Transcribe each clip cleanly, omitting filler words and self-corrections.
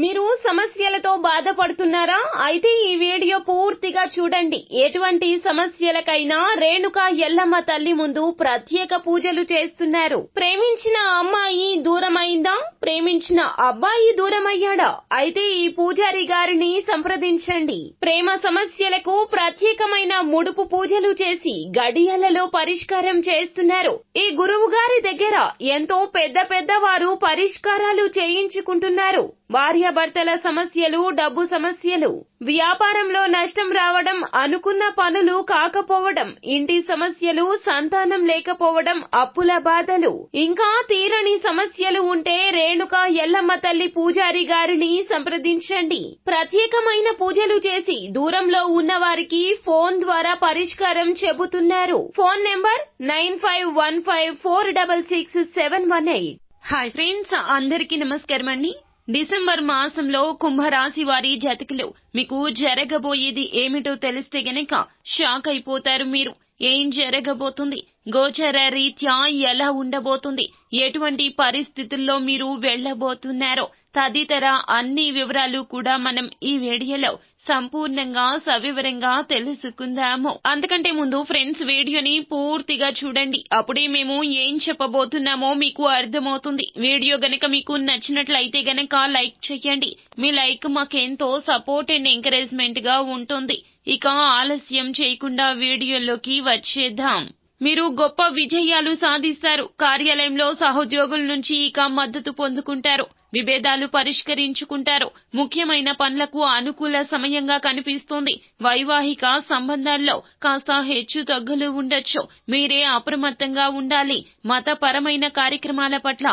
మీరు సమస్యలతో బాధపడుతున్నారా? అయితే ఈ వీడియో పూర్తిగా చూడండి. ఎటువంటి సమస్యలకైనా రేణుక ఎల్లమ్మ తల్లి ముందు ప్రత్యేక పూజలు చేస్తున్నారు. ప్రేమించిన అమ్మాయి దూరమైందా? ప్రేమించిన అబ్బాయి దూరమయ్యాడా? అయితే ఈ పూజారి గారిని సంప్రదించండి. ప్రేమ సమస్యలకు ప్రత్యేకమైన ముడుపు పూజలు చేసి గడియలలో పరిష్కారం చేస్తున్నారు. ఈ గురువు గారి దగ్గర ఎంతో పెద్ద వారు పరిష్కారాలు చేయించుకుంటున్నారు. భార్యాభర్తల సమస్యలు, డబ్బు సమస్యలు, వ్యాపారంలో నష్టం రావడం, అనుకున్న పనులు కాకపోవడం, ఇంటి సమస్యలు, సంతానం లేకపోవడం, అప్పుల బాధలు, ఇంకా తీరని సమస్యలు ఉంటే రేణుక ఎల్లమ్మ తల్లి పూజారి గారిని సంప్రదించండి. ప్రత్యేకమైన పూజలు చేసి దూరంలో ఉన్న వారికి ఫోన్ ద్వారా పరిష్కారం చెబుతున్నారు. Phone number 9515466718. హాయ్ ఫ్రెండ్స్, అందరికీ నమస్కారం అండి. డిసెంబర్ మాసంలో కుంభరాశి వారి జాతకులు మీకు జరగబోయేది ఏమిటో తెలిస్తే గనక షాక్ అయిపోతారు. మీరు ఏం జరగబోతుంది, గోచర రీత్యా ఎలా ఉండబోతుంది, ఎటువంటి పరిస్థితుల్లో మీరు వెళ్లబోతున్నారో తదితర అన్ని వివరాలు కూడా మనం ఈ వీడియోలో సంపూర్ణంగా సవివరంగా తెలుసుకుందాము. అంతకంటే ముందు ఫ్రెండ్స్, వీడియోని పూర్తిగా చూడండి. అప్పుడే మేము ఏం చెప్పబోతున్నామో మీకు అర్థమవుతుంది. వీడియో గనక మీకు నచ్చినట్లయితే గనక లైక్ చేయండి. మీ లైక్ మాకెంతో సపోర్ట్ అండ్ ఎంకరేజ్మెంట్ గా ఉంటుంది. ఇక ఆలస్యం చేయకుండా వీడియోలోకి వచ్చేద్దాం. మీరు గొప్ప విజయాలు సాధిస్తారు. కార్యాలయంలో సహోద్యోగుల నుంచి ఇక మద్దతు పొందుకుంటారు. విభేదాలు పరిష్కరించుకుంటారు. ముఖ్యమైన పనులకు అనుకూల సమయంగా కనిపిస్తుంది. వైవాహిక సంబంధాల్లో కాస్త హెచ్చు తగ్గులు ఉండొచ్చు. మీరే అప్రమత్తంగా ఉండాలి. మతపరమైన కార్యక్రమాల పట్ల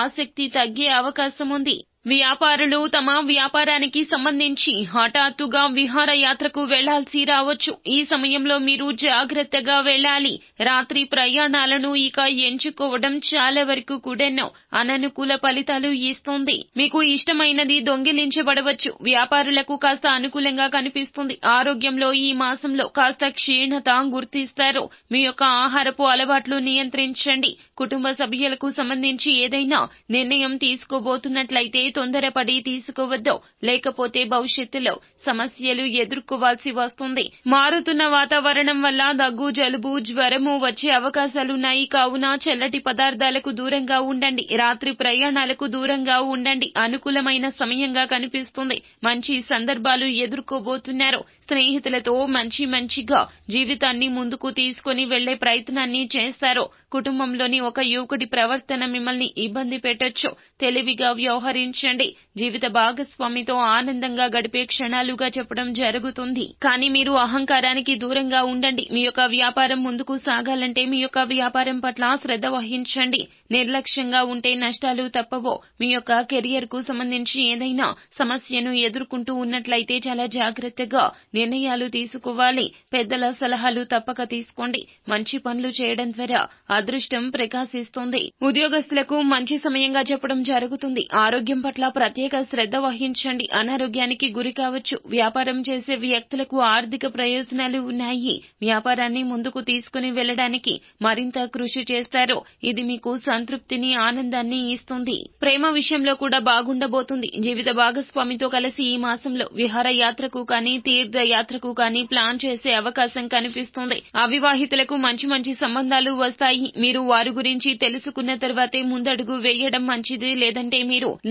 ఆసక్తి తగ్గే అవకాశం ఉంది. వ్యాపారులు తమ వ్యాపారానికి సంబంధించి హఠాత్తుగా విహారయాత్రకు వెళ్లాల్సి రావచ్చు. ఈ సమయంలో మీరు జాగ్రత్తగా వెళ్లాలి. రాత్రి ప్రయాణాలను ఇక ఎంచుకోవడం చాలా వరకు కూడాను అననుకూల ఫలితాలు ఇస్తుంది. మీకు ఇష్టమైనది దొంగిలించబడవచ్చు. వ్యాపారులకు కాస్త అనుకూలంగా కనిపిస్తుంది. ఆరోగ్యంలో ఈ మాసంలో కాస్త క్షీణత గుర్తిస్తారు. మీ యొక్క ఆహారపు అలవాట్లు నియంత్రించండి. కుటుంబ సభ్యులకు సంబంధించి ఏదైనా నిర్ణయం తీసుకోబోతున్నట్లయితే తొందరపడి తీసుకోవద్దు. లేకపోతే భవిష్యత్తులో సమస్యలు ఎదుర్కోవాల్సి వస్తుంది. మారుతున్న వాతావరణం వల్ల దగ్గు, జలుబు, జ్వరము వచ్చే అవకాశాలున్నాయి. కావున చల్లటి పదార్థాలకు దూరంగా ఉండండి. రాత్రి ప్రయాణాలకు దూరంగా ఉండండి. అనుకూలమైన సమయంగా కనిపిస్తుంది. మంచి సందర్భాలు ఎదుర్కోబోతున్నారు. స్నేహితులతో మంచిగా జీవితాన్ని ముందుకు తీసుకుని వెళ్లే ప్రయత్నాన్ని చేస్తారు. కుటుంబంలోని ఒక యువకుడి ప్రవర్తన మిమ్మల్ని ఇబ్బంది పెట్టొచ్చు. తెలివిగా వ్యవహరించండి. జీవిత భాగస్వామితో ఆనందంగా గడిపే క్షణాలుగా చెప్పడం జరుగుతుంది. కానీ మీరు అహంకారానికి దూరంగా ఉండండి. మీ యొక్క వ్యాపారం ముందుకు సాగాలంటే మీ యొక్క వ్యాపారం పట్ల శ్రద్ధ వహించండి. నిర్లక్ష్యంగా ఉంటే నష్టాలు తప్పవు. మీ యొక్క కెరియర్ కు సంబంధించి ఏదైనా సమస్యను ఎదుర్కొంటూ ఉన్నట్లయితే చాలా జాగ్రత్తగా నిర్ణయాలు తీసుకోవాలి. పెద్దల సలహాలు తప్పక తీసుకోండి. మంచి పనులు చేయడం ద్వారా అదృష్టం ప్రకాశిస్తుంది. ఉద్యోగస్తులకు మంచి సమయంగా చెప్పడం జరుగుతుంది. ఆరోగ్యం పట్ల ప్రత్యేక శ్రద్ధ వహించండి. అనారోగ్యానికి గురి కావచ్చు. వ్యాపారం చేసే వ్యక్తులకు ఆర్థిక ప్రయోజనాలు ఉన్నాయి. వ్యాపారాన్ని ముందుకు తీసుకుని వెళ్లడానికి మరింత కృషి చేస్తారు. ఇది మీకు సంతృప్తిని, ఆనందాన్ని ఇస్తుంది. ప్రేమ విషయంలో కూడా బాగుండబోతుంది. జీవిత భాగస్వామితో కలిసి ఈ మాసంలో విహారయాత్రకు కానీ తీర్థయాత్రకు కానీ ప్లాన్ చేసే అవకాశం కనిపిస్తుంది. అవివాహితులకు మంచి సంబంధాలు వస్తాయి. మీరు వారి గురించి తెలుసుకున్న తర్వాతే ముందడుగు వేయడం మంచిది.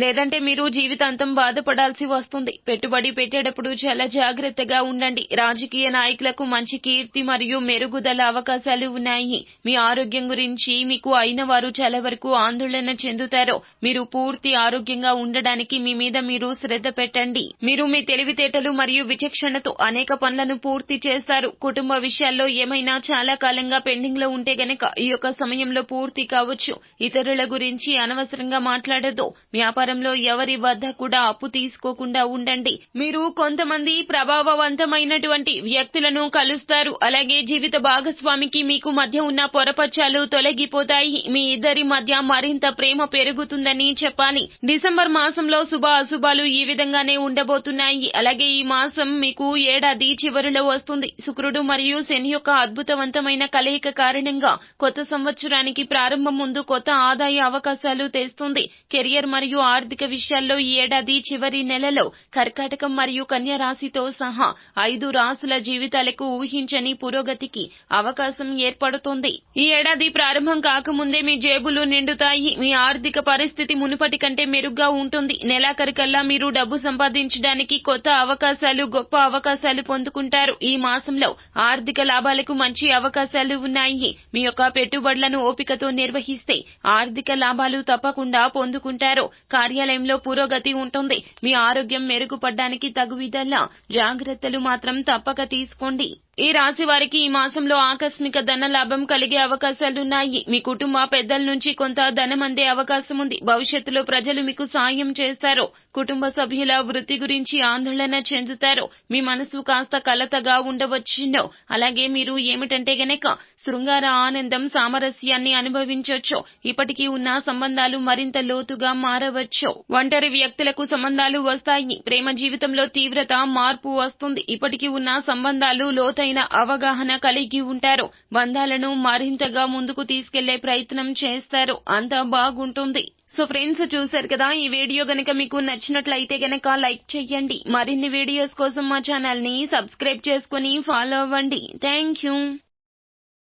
లేదంటే మీరు జీవితాంతం బాధపడాల్సి వస్తుంది. పెట్టుబడి పెట్టేటప్పుడు చాలా జాగ్రత్తగా ఉండండి. రాజకీయ నాయకులకు మంచి కీర్తి మరియు మెరుగుదల అవకాశాలు ఉన్నాయి. మీ ఆరోగ్యం గురించి మీకు అయిన వారు చాలా వరకు ఆందోళన చెందుతారు. మీరు పూర్తి ఆరోగ్యంగా ఉండడానికి మీ మీద మీరు శ్రద్ధ పెట్టండి. మీరు మీ తెలివితేటలు మరియు విచక్షణతో అనేక పనులను పూర్తి చేస్తారు. కుటుంబ విషయాల్లో ఏమైనా చాలా కాలంగా పెండింగ్ లో ఉంటే గనక ఈ యొక్క సమయంలో పూర్తి కావచ్చు. ఇతరుల గురించి అనవసరంగా మాట్లాడొద్దు. వ్యాపారంలో ఎవరి వద్ద కూడా అప్పు తీసుకోకుండా ఉండండి. మీరు కొంతమంది ప్రభావవంతమైనటువంటి వ్యక్తులను కలుస్తారు. అలాగే జీవిత భాగస్వామికి మీకు మధ్య ఉన్న పొరపచ్చాలు తొలగిపోతాయి. మీ ఇద్దరి ఇద్దరి మధ్య మరింత ప్రేమ పెరుగుతుందని చెప్పాలి. డిసెంబర్ మాసంలో శుభ అశుభాలు ఈ విధంగానే ఉండబోతున్నాయి. అలాగే ఈ మాసం మీకు ఏడాది చివరిలో వస్తుంది. శుక్రుడు మరియు శని యొక్క అద్భుతవంతమైన కలయిక కారణంగా కొత్త సంవత్సరానికి ప్రారంభం ముందు కొత్త ఆదాయ అవకాశాలు తెస్తుంది. కెరియర్ మరియు ఆర్థిక విషయాల్లో ఈ ఏడాది చివరి నెలలో కర్కాటకం మరియు కన్యా రాశితో సహా 5 రాశుల జీవితాలకు ఊహించని పురోగతికి అవకాశం ఏర్పడుతోంది. ఈ ఏడాది ప్రారంభం కాకముందే మీ జేబులు నిండుతాయి. మీ ఆర్థిక పరిస్థితి మునుపటి కంటే మెరుగ్గా ఉంటుంది. నెలాఖరుకల్లా మీరు డబ్బు సంపాదించడానికి కొత్త అవకాశాలు, గొప్ప అవకాశాలు పొందుకుంటారు. ఈ మాసంలో ఆర్థిక లాభాలకు మంచి అవకాశాలు ఉన్నాయి. మీ యొక్క పెట్టుబడులను ఓపికతో నిర్వహిస్తే ఆర్థిక లాభాలు తప్పకుండా పొందుకుంటారు. కార్యాలయంలో పురోగతి ఉంటుంది. మీ ఆరోగ్యం మెరుగుపడడానికి తగు విధాల జాగ్రత్తలు మాత్రం తప్పక తీసుకోండి. ఈ రాశి వారికి ఈ మాసంలో ఆకస్మిక ధన లాభం కలిగే అవకాశాలున్నాయి. మీ కుటుంబ పెద్దల నుంచి కొంత ధనం అందే అవకాశం ఉంది. భవిష్యత్తులో ప్రజలు మీకు సాయం చేస్తారు. కుటుంబ సభ్యుల వృత్తి గురించి ఆందోళన చెందుతారు. మీ మనసు కాస్త కలతగా ఉండవచ్చును. అలాగే మీరు ఏమిటంటే గనక శృంగార ఆనందం, సామరస్యాన్ని అనుభవించవచ్చు. ఇప్పటికీ ఉన్న సంబంధాలు మరింత లోతుగా మారవచ్చు. ఒంటరి వ్యక్తులకు సంబంధాలు వస్తాయి. ప్రేమ జీవితంలో తీవ్రత, మార్పు వస్తుంది. ఇప్పటికీ ఉన్న సంబంధాలు లోతైన అవగాహన కలిగి ఉంటారు. బంధాలను మరింతగా ముందుకు తీసుకెళ్లే ప్రయత్నం చేస్తారు. అంతా బాగుంటుంది. సో ఫ్రెండ్స్, చూశారు కదా, ఈ వీడియో గనక మీకు నచ్చినట్లయితే గనక లైక్ చేయండి. మరిన్ని వీడియోస్ కోసం మా ఛానల్ ని సబ్స్క్రైబ్ చేసుకుని ఫాలో అవ్వండి. Thank you.